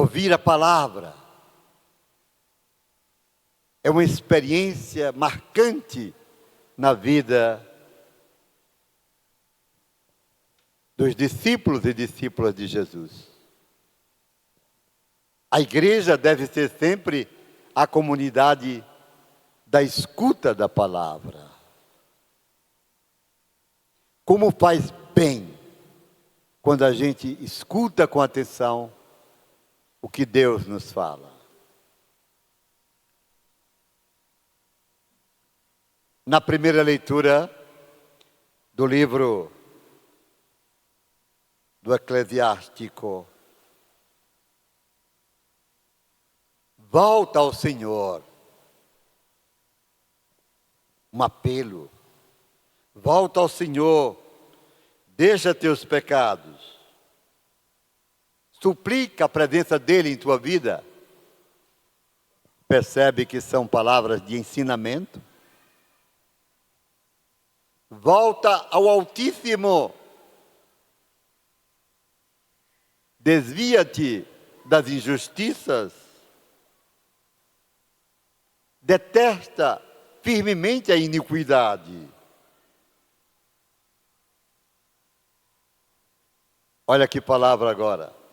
ouvir a palavra é uma experiência marcante na vida dos discípulos e discípulas de Jesus. A igreja deve ser sempre a comunidade da escuta da palavra. Como faz bem quando a gente escuta com atenção o que Deus nos fala. Na primeira leitura do livro do Eclesiástico, volta ao Senhor. Um apelo. Volta ao Senhor. Deixa teus pecados. Suplica a presença dEle em tua vida. Percebe que são palavras de ensinamento? Volta ao Altíssimo. Desvia-te das injustiças. Detesta firmemente a iniquidade. Olha que palavra agora.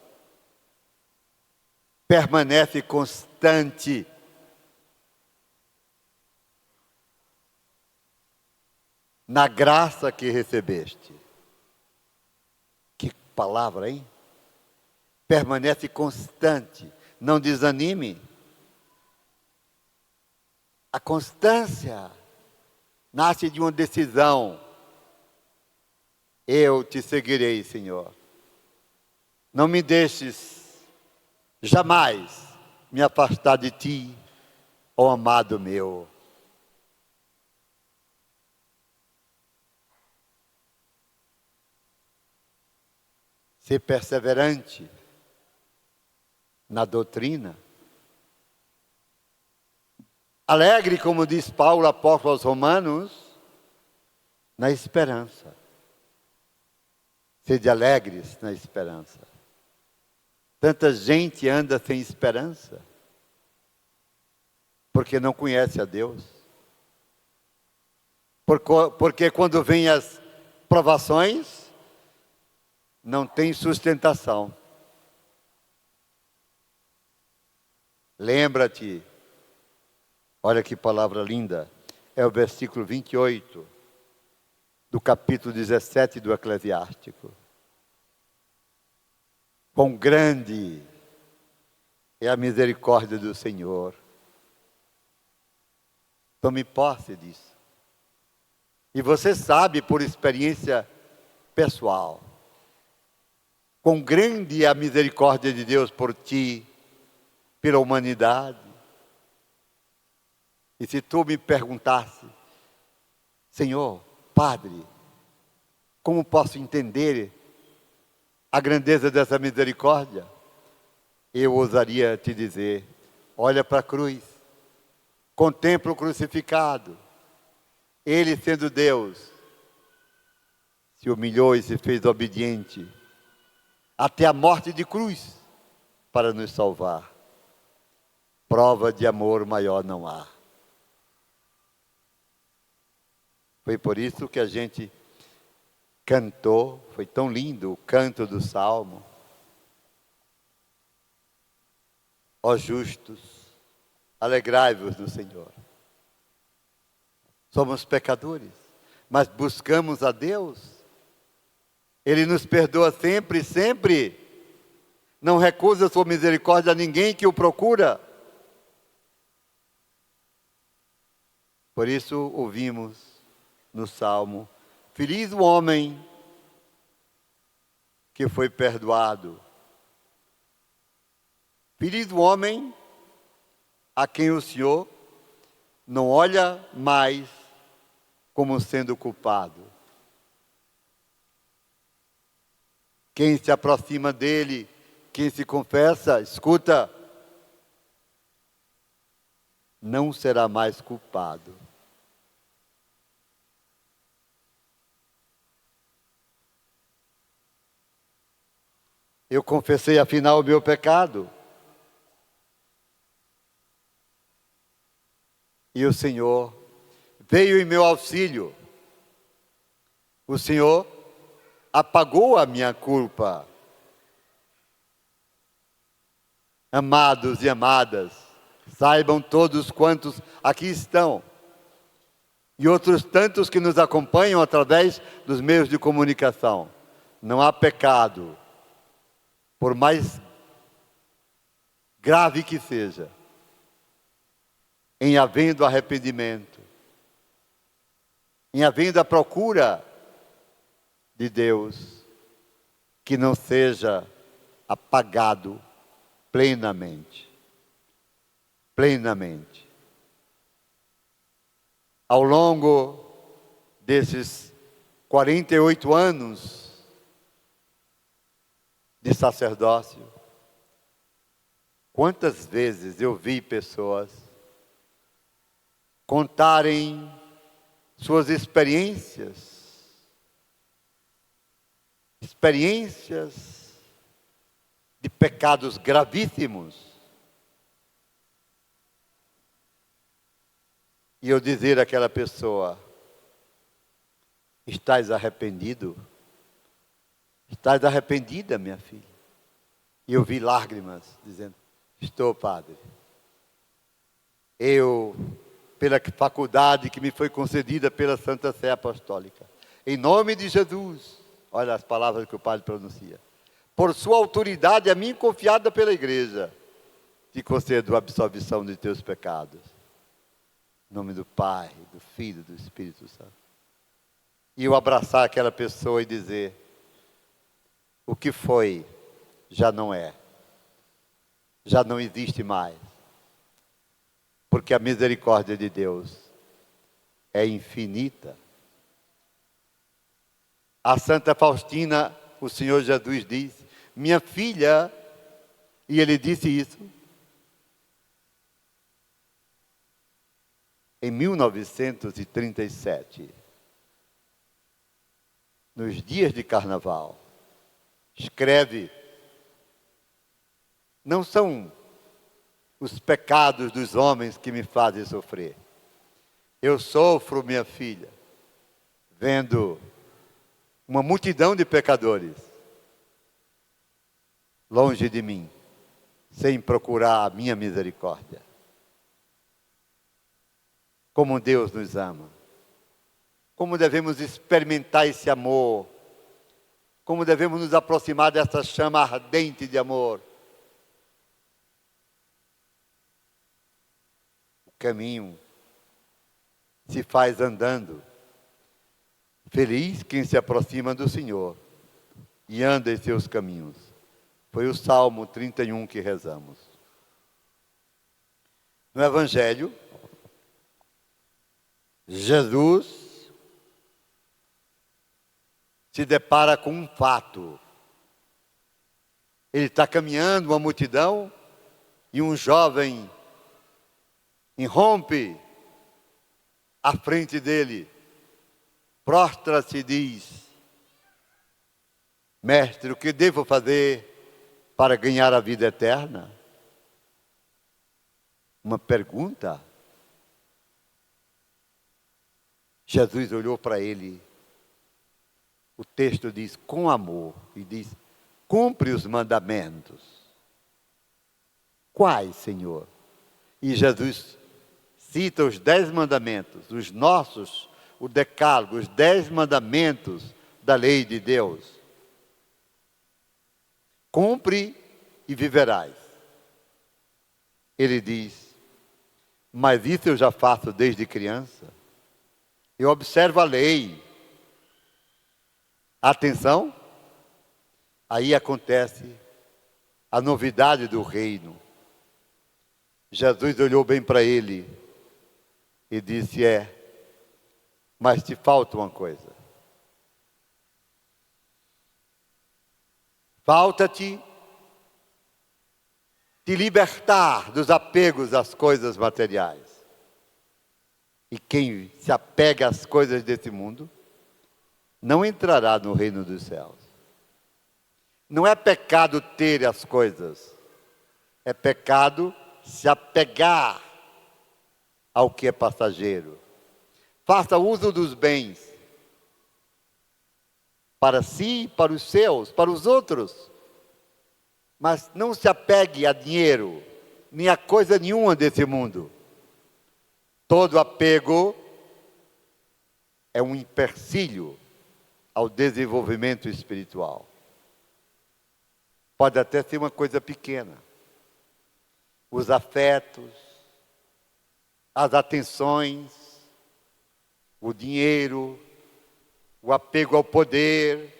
Permanece constante na graça que recebeste. Que palavra, hein? Permanece constante. Não desanime. A constância nasce de uma decisão. Eu te seguirei, Senhor. Não me deixes jamais me afastar de ti, ó amado meu. Ser perseverante na doutrina. Alegre, como diz Paulo, apóstolo aos Romanos, na esperança. Sede alegres na esperança. Tanta gente anda sem esperança, porque não conhece a Deus. Porque quando vêm as provações, não tem sustentação. Lembra-te, olha que palavra linda, é o versículo 28 do capítulo 17 do Eclesiástico. Quão grande é a misericórdia do Senhor. Tome posse disso. E você sabe por experiência pessoal, quão grande é a misericórdia de Deus por ti, pela humanidade. E se tu me perguntasse, Senhor, Padre, como posso entender a grandeza dessa misericórdia? Eu ousaria te dizer, olha para a cruz, contempla o crucificado. Ele, sendo Deus, se humilhou e se fez obediente até a morte de cruz para nos salvar. Prova de amor maior não há. Foi por isso que a gente cantou, foi tão lindo o canto do Salmo. Ó justos, alegrai-vos no Senhor. Somos pecadores, mas buscamos a Deus. Ele nos perdoa sempre, sempre. Não recusa sua misericórdia a ninguém que o procura. Por isso ouvimos no Salmo, feliz o homem que foi perdoado. Feliz o homem a quem o Senhor não olha mais como sendo culpado. Quem se aproxima dele, quem se confessa, escuta, não será mais culpado. Eu confessei afinal o meu pecado. E o Senhor veio em meu auxílio. O Senhor apagou a minha culpa. Amados e amadas, saibam todos quantos aqui estão, e outros tantos que nos acompanham através dos meios de comunicação, não há pecado, por mais grave que seja, em havendo arrependimento, em havendo a procura de Deus, que não seja apagado plenamente. Plenamente. Ao longo desses 48 anos de sacerdócio, quantas vezes eu vi pessoas contarem suas experiências de pecados gravíssimos, e eu dizer àquela pessoa: estás arrependido? Estás arrependida, minha filha? E eu vi lágrimas, dizendo: estou, padre. Eu, pela faculdade que me foi concedida pela Santa Sé Apostólica, em nome de Jesus, olha as palavras que o padre pronuncia, por sua autoridade a mim confiada pela igreja, te concedo a absolvição de teus pecados. Em nome do Pai, do Filho e do Espírito Santo. E eu abraçar aquela pessoa e dizer: o que foi, já não é. Já não existe mais. Porque a misericórdia de Deus é infinita. A Santa Faustina, o Senhor Jesus disse: minha filha, e ele disse isso em 1937, nos dias de carnaval, escreve: não são os pecados dos homens que me fazem sofrer. Eu sofro, minha filha, vendo uma multidão de pecadores longe de mim, sem procurar a minha misericórdia. Como Deus nos ama. Como devemos experimentar esse amor. Como devemos nos aproximar dessa chama ardente de amor. O caminho se faz andando. Feliz quem se aproxima do Senhor e anda em seus caminhos. Foi o Salmo 31 que rezamos. No Evangelho, Jesus se depara com um fato. Ele está caminhando, uma multidão, e um jovem irrompe à frente dele, prostra-se e diz: mestre, o que devo fazer para ganhar a vida eterna? Uma pergunta. Jesus olhou para ele, o texto diz, com amor, e diz: cumpre os mandamentos. Quais, Senhor? E Jesus cita os 10 mandamentos, os nossos, o decálogo, os 10 mandamentos da lei de Deus. Cumpre e viverás. Ele diz: mas isso eu já faço desde criança. Eu observo a lei. Atenção, aí acontece a novidade do reino. Jesus olhou bem para ele e disse: mas te falta uma coisa. Falta-te te libertar dos apegos às coisas materiais. E quem se apega às coisas desse mundo não entrará no reino dos céus. Não é pecado ter as coisas, é pecado se apegar ao que é passageiro. Faça uso dos bens para si, para os seus, para os outros. Mas não se apegue a dinheiro, nem a coisa nenhuma desse mundo. Todo apego é um empecilho ao desenvolvimento espiritual. Pode até ser uma coisa pequena. Os afetos, as atenções, o dinheiro, o apego ao poder,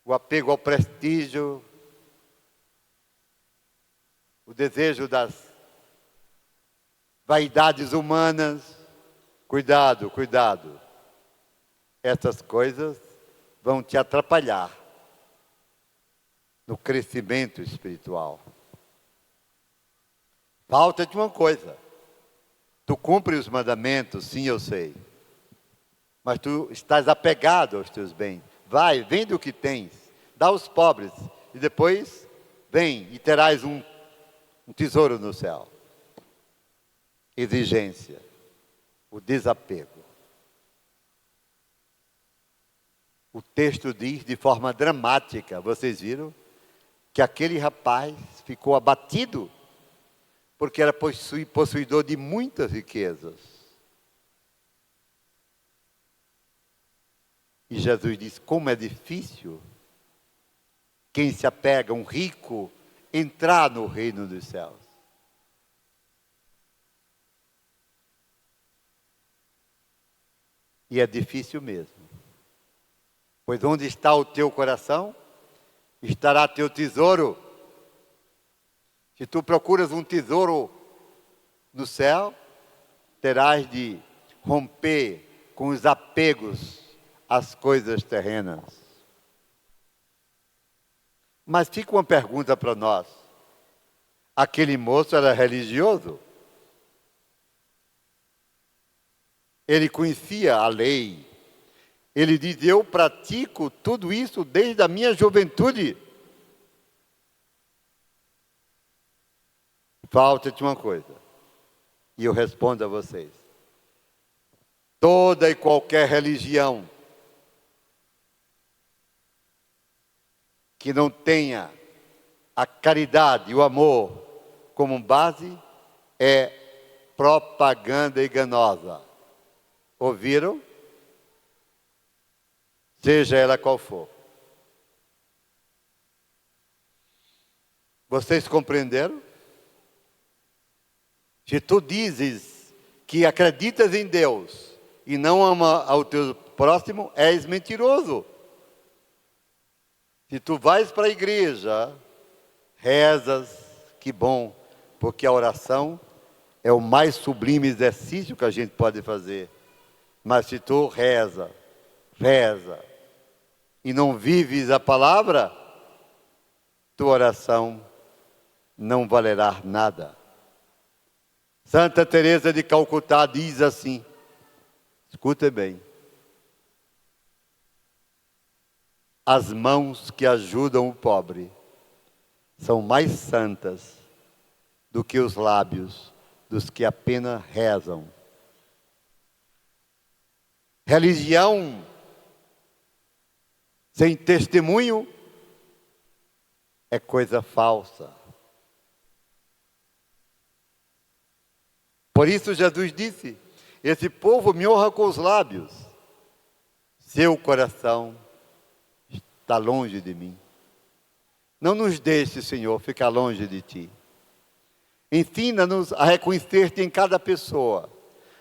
o apego ao prestígio, o desejo das vaidades humanas. Cuidado, cuidado. Essas coisas vão te atrapalhar no crescimento espiritual. Falta-te uma coisa. Tu cumpre os mandamentos, sim, eu sei. Mas tu estás apegado aos teus bens. Vai, vende o que tens, dá aos pobres, e depois vem e terás um tesouro no céu. Exigência, o desapego. O texto diz de forma dramática, vocês viram, que aquele rapaz ficou abatido porque era possuidor de muitas riquezas. E Jesus diz, como é difícil quem se apega a um rico entrar no reino dos céus. E é difícil mesmo. Pois onde está o teu coração, estará teu tesouro. Se tu procuras um tesouro no céu, terás de romper com os apegos às coisas terrenas. Mas fica uma pergunta para nós. Aquele moço era religioso? Ele conhecia a lei. Ele diz, eu pratico tudo isso desde a minha juventude. Falta-te uma coisa. E eu respondo a vocês. Toda e qualquer religião que não tenha a caridade e o amor como base é propaganda enganosa. Ouviram? Seja ela qual for. Vocês compreenderam? Se tu dizes que acreditas em Deus e não ama ao teu próximo, és mentiroso. Se tu vais para a igreja, rezas, que bom, porque a oração é o mais sublime exercício que a gente pode fazer. Mas se tu reza, e não vives a palavra, tua oração não valerá nada. Santa Teresa de Calcutá diz assim, escuta bem, as mãos que ajudam o pobre são mais santas do que os lábios dos que apenas rezam. Religião sem testemunho é coisa falsa. Por isso Jesus disse, esse povo me honra com os lábios, seu coração está longe de mim. Não nos deixe, Senhor, ficar longe de Ti. Ensina-nos a reconhecer-te em cada pessoa,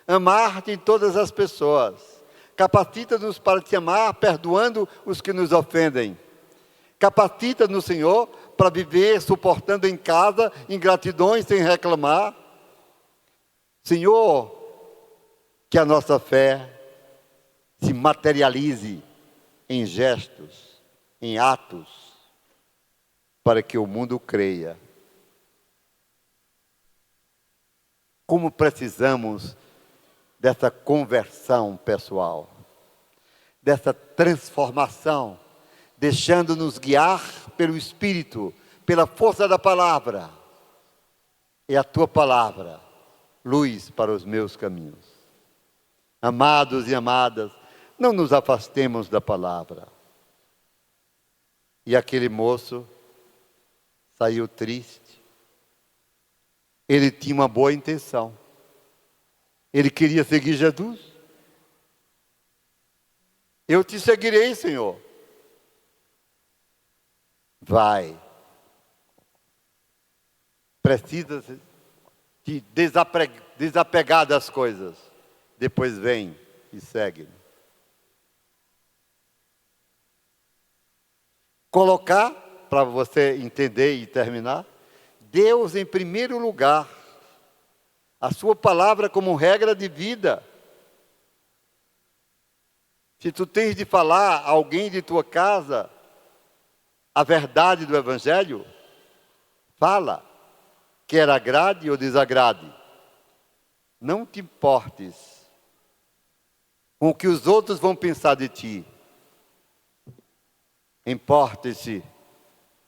amar-te em todas as pessoas. Capacita-nos para te amar, perdoando os que nos ofendem. Capacita-nos, Senhor, para viver suportando em casa ingratidões sem reclamar. Senhor, que a nossa fé se materialize em gestos, em atos, para que o mundo creia. Como precisamos dessa conversão pessoal, dessa transformação, deixando-nos guiar pelo Espírito, pela força da palavra. É a Tua palavra, luz para os meus caminhos. Amados e amadas, não nos afastemos da palavra. E aquele moço saiu triste. Ele tinha uma boa intenção. Ele queria seguir Jesus. Eu te seguirei, Senhor. Vai. Precisa te desapegar das coisas. Depois vem e segue. Colocar, para você entender e terminar, Deus em primeiro lugar. A sua palavra como regra de vida. Se tu tens de falar a alguém de tua casa a verdade do Evangelho, fala, quer agrade ou desagrade. Não te importes com o que os outros vão pensar de ti. Importe-se,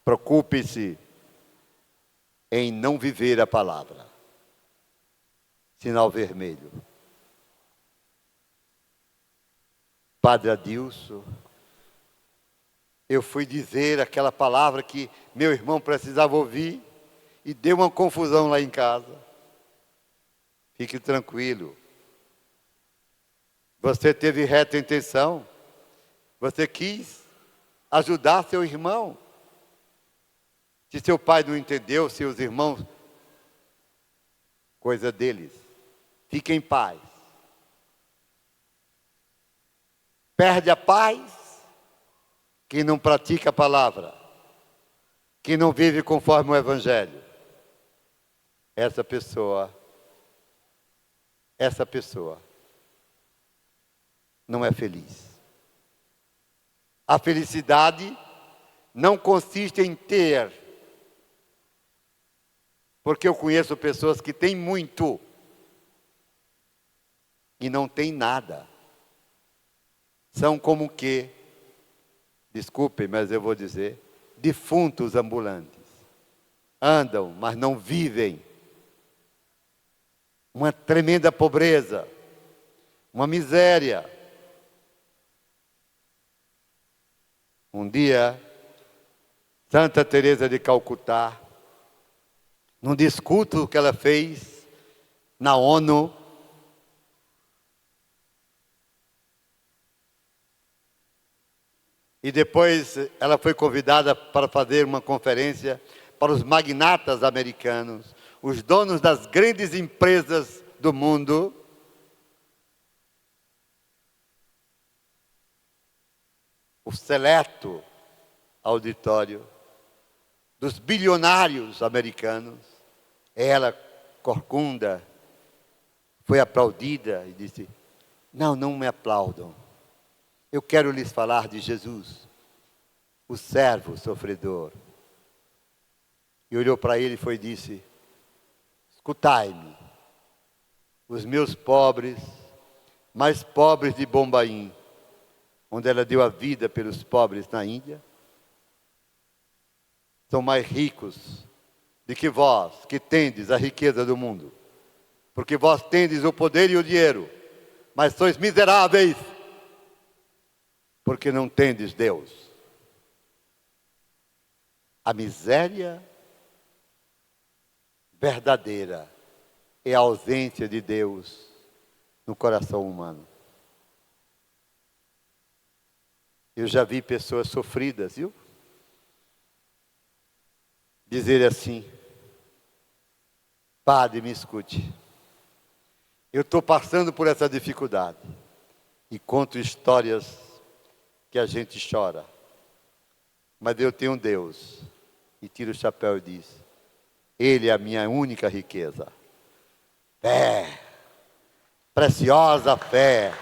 preocupe-se em não viver a palavra. Sinal vermelho. Padre Adilson, eu fui dizer aquela palavra que meu irmão precisava ouvir e deu uma confusão lá em casa. Fique tranquilo. Você teve reta intenção. Você quis ajudar seu irmão. Se seu pai não entendeu, seus irmãos, coisa deles. Fique em paz. Perde a paz quem não pratica a palavra, quem não vive conforme o Evangelho. Essa pessoa não é feliz. A felicidade não consiste em ter, porque eu conheço pessoas que têm muito e não têm nada. São como que, desculpem, mas eu vou dizer, defuntos ambulantes. Andam, mas não vivem. Uma tremenda pobreza, uma miséria. Um dia, Santa Teresa de Calcutá, num discurso que ela fez na ONU, e depois ela foi convidada para fazer uma conferência para os magnatas americanos, os donos das grandes empresas do mundo. O seleto auditório dos bilionários americanos. Ela, corcunda, foi aplaudida e disse: não me aplaudam. Eu quero lhes falar de Jesus, o servo sofredor. E olhou para ele e disse: escutai-me, os meus pobres, mais pobres de Bombaim, onde ela deu a vida pelos pobres na Índia, são mais ricos do que vós, que tendes a riqueza do mundo. Porque vós tendes o poder e o dinheiro, mas sois miseráveis, porque não tendes Deus. A miséria verdadeira é a ausência de Deus no coração humano. Eu já vi pessoas sofridas, viu? Dizer assim: Padre, me escute. Eu estou passando por essa dificuldade. E conto histórias que a gente chora. Mas eu tenho um Deus. E tira o chapéu e diz: Ele é a minha única riqueza. Fé. Preciosa fé.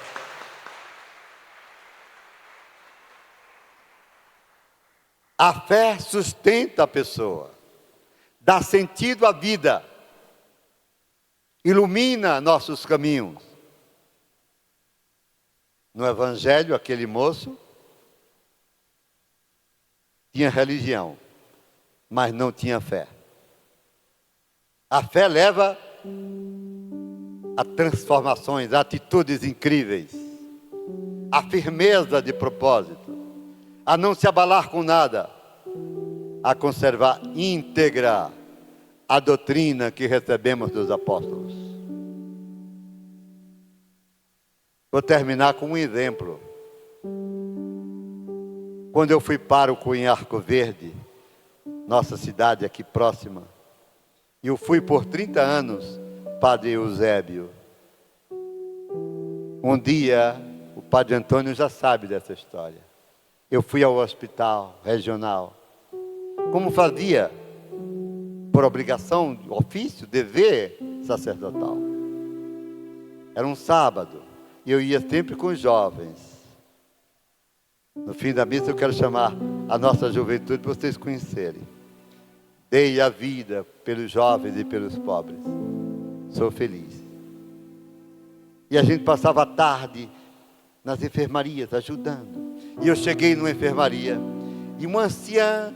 A fé sustenta a pessoa, dá sentido à vida, ilumina nossos caminhos. No Evangelho, aquele moço tinha religião, mas não tinha fé. A fé leva a transformações, a atitudes incríveis, a firmeza de propósito, a não se abalar com nada, a conservar íntegra a doutrina que recebemos dos apóstolos. Vou terminar com um exemplo. Quando eu fui pároco em Arco Verde, nossa cidade aqui próxima, e eu fui por 30 anos, Padre Eusébio. Um dia, o Padre Antônio já sabe dessa história. Eu fui ao hospital regional, como fazia, por obrigação, ofício, dever sacerdotal. Era um sábado, e eu ia sempre com os jovens. No fim da missa eu quero chamar a nossa juventude para vocês conhecerem. Dei a vida pelos jovens e pelos pobres. Sou feliz. E a gente passava a tarde nas enfermarias ajudando. E eu cheguei numa enfermaria e uma anciã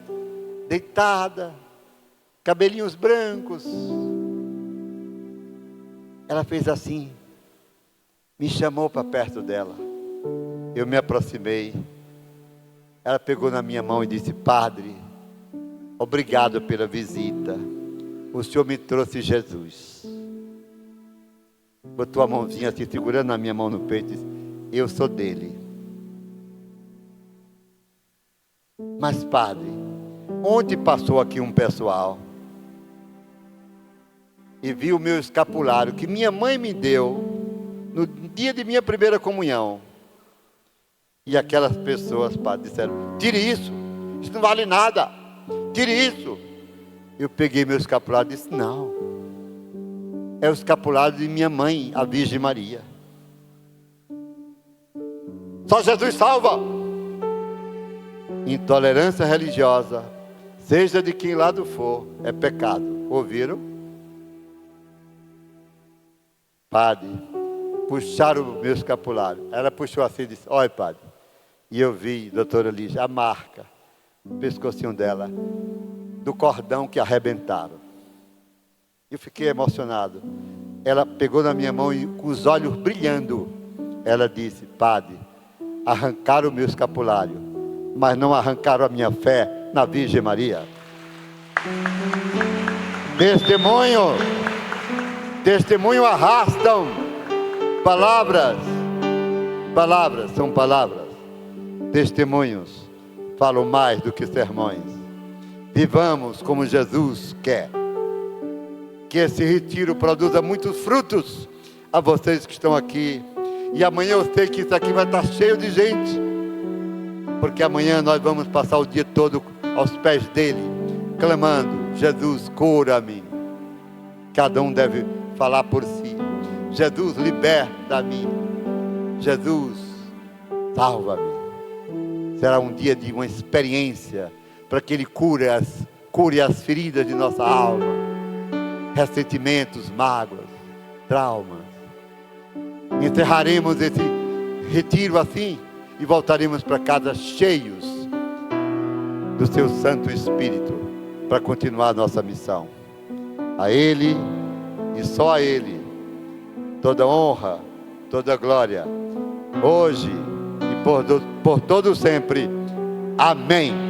deitada, cabelinhos brancos. Ela fez assim, me chamou para perto dela. Eu me aproximei. Ela pegou na minha mão e disse: Padre, obrigado pela visita. O Senhor me trouxe Jesus. Botou a mãozinha assim, segurando na minha mão no peito e disse: eu sou dele. Mas Padre, ontem passou aqui um pessoal e viu o meu escapulário que minha mãe me deu no dia de minha primeira comunhão. E aquelas pessoas, Padre, disseram: tire isso não vale nada, tire isso. Eu peguei meu escapulário e disse: não, é o escapulário de minha mãe, a Virgem Maria. Só Jesus salva. Intolerância religiosa, seja de quem lado for, é pecado. Ouviram? Padre, puxaram o meu escapulário. Ela puxou assim e disse: olha, Padre. E eu vi, doutora Lígia, a marca no pescocinho dela, do cordão que arrebentaram. Eu fiquei emocionado. Ela pegou na minha mão e com os olhos brilhando, ela disse: Padre, arrancaram o meu escapulário, mas não arrancaram a minha fé na Virgem Maria. Testemunho arrastam. Palavras são palavras. Testemunhos falam mais do que sermões. Vivamos como Jesus quer. Que esse retiro produza muitos frutos a vocês que estão aqui. E amanhã eu sei que isso aqui vai estar cheio de gente, porque amanhã nós vamos passar o dia todo aos pés dele, clamando: Jesus, cura-me. Cada um deve falar por si: Jesus, liberta-me. Jesus, salva-me. Será um dia de uma experiência para que ele cure as feridas de nossa alma, ressentimentos, mágoas, traumas. Encerraremos esse retiro assim e voltaremos para casa cheios do seu Santo Espírito para continuar a nossa missão. A Ele e só a Ele toda honra, toda glória, hoje e por todo sempre. Amém.